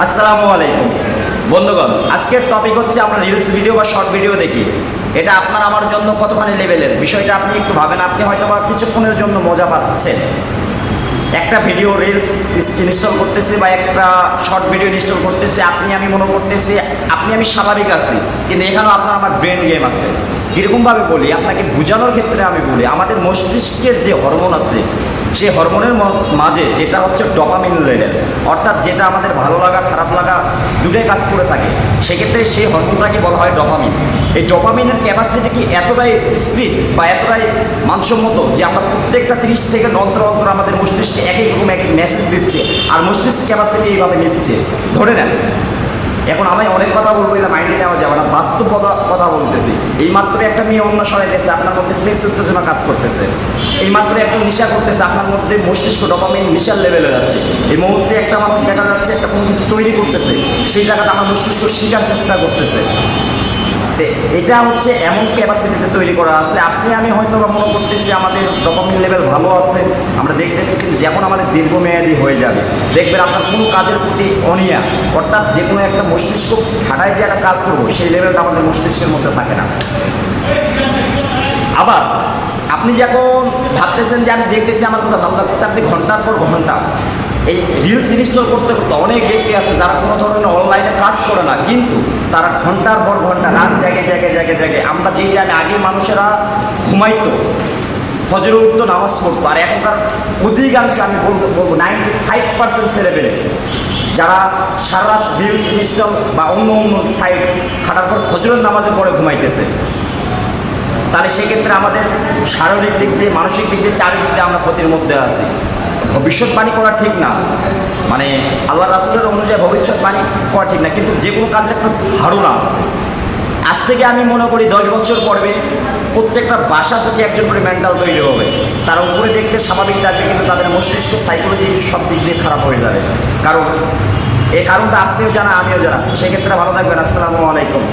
আসসালামু আলাইকুম বন্ধুগণ, আজকের টপিক হচ্ছে আমরা রিলস ভিডিও বা শর্ট ভিডিও দেখি। এটা আপনার আমার জন্য কতখানি লেভেলের বিষয়টা আপনি একটু ভাবেন। আপনি হয়তো বা কিছুক্ষণের জন্য মজা পাচ্ছেন, একটা ভিডিও রিলস ইনস্টল করতেছে বা একটা শর্ট ভিডিও ইনস্টল করতেছে, আমি মনে করতেছি আমি স্বাভাবিক আছি, কিন্তু এখানেও আপনার আমার ব্রেন গেম আছে। কীরকমভাবে বলি আপনাকে বোঝানোর ক্ষেত্রে আমি বলি, আমাদের মস্তিষ্কের যে হরমোন আছে সেই হরমোনের মাঝে যেটা হচ্ছে ডোপামিন লেভেল, অর্থাৎ যেটা আমাদের ভালো লাগা খারাপ লাগা দুটোই কাজ করে থাকে, সেক্ষেত্রে সেই হরমোনটাকে বলা হয় ডোপামিন। এই ডোপামিনের ক্যাপাসিটি কি এতটাই স্পিড বা এতটাই মানসম্মত যে আমরা প্রত্যেকটা 30 সেকেন্ড অন্তর অন্তর আমাদের মস্তিষ্কে এক এক রকম এক এক মেসেজ দিচ্ছে, আর মস্তিষ্ক ক্যাপাসিটি এইভাবে নিচ্ছে। ধরে নেন, এখন আমি অনেক কথা বলবো, এটা মাইন্ডে নেওয়া যাবে না, বাস্তব কথা বলতেছি। এইমাত্র একটা মেয়ে অন্য সরাইতেছে, আপনার মধ্যে সেক্স উত্তেজনা কাজ করতেছে। এইমাত্র একজন নেশা করতেছে, আপনার মধ্যে মস্তিষ্ক ডোপামিন নেশার লেভেলে যাচ্ছে। এই মুহূর্তে একটা মানুষ দেখা যাচ্ছে একটা কোনো কিছু তৈরি করতেছে, সেই জায়গাতে আমার মস্তিষ্ক শেখার চেষ্টা করতেছে। এটা হচ্ছে এমন ক্যাপাসিটিতে তৈরি করা আছে। আমি হয়তো বা মনে করতেছি আমাদের ডোপামিন লেভেল ভালো আছে, আমরা দেখতেছি, কিন্তু যখন আমাদের দীর্ঘমেয়াদী হয়ে যাবে দেখবেন আপনার কোনো কাজের প্রতি অনিয়া, অর্থাৎ যে কোনো একটা মস্তিষ্ক খাটায় যে একটা কাজ করবো সেই লেভেলটা আমাদের মস্তিষ্কের মধ্যে থাকে না। আবার আপনি যখন ভাবতেছেন যে আমি দেখতেছি আমার কথা ভালো লাগতেছে, আপনি ঘন্টার পর ঘন্টা এই রিলস ইনস্টল করতে করতে, অনেক ব্যক্তি আছে যারা কোনো ধরনের অনলাইনে কাজ করে না, কিন্তু তারা ঘন্টার পর ঘন্টা রাত জায়গায় আমরা যেই টাইমে আগে মানুষেরা ঘুমাইতো, ফজরে উঠতো, নামাজ পড়তো, আর এখনকার অধিকাংশ আমি বলবো 95% ছেলেপেলে যারা সারা রাত রিলস ইনস্টল বা অন্য সাইট খাটার পর ফজরের নামাজে পরে ঘুমাইতেছে। তাহলে সেক্ষেত্রে আমাদের শারীরিক দিক দিয়ে, মানসিক দিক দিয়ে, চারিদিক দিয়ে আমরা ক্ষতির মধ্যে আছি। ভবিষ্যৎবাণী করা ঠিক না, মানে আল্লাহ রাসূলের অনুযায়ী ভবিষ্যৎবাণী করা ঠিক না, কিন্তু যে কোনো কাজের একটা ধারণা আছে। আজ থেকে আমি মনে করি 10 বছর পর্বে প্রত্যেকটা বাসা থেকে একজন করে মেন্টাল তৈরি হবে। তারা উপরে দেখতে স্বাভাবিক থাকবে, কিন্তু তাদের মস্তিষ্ক সাইকোলজি সব দিক দিয়ে খারাপ হয়ে যাবে। কারণ এই কারণটা আপনিও জানা, আমিও জানা। সেক্ষেত্রে ভালো থাকবেন। আসসালামু আলাইকুম।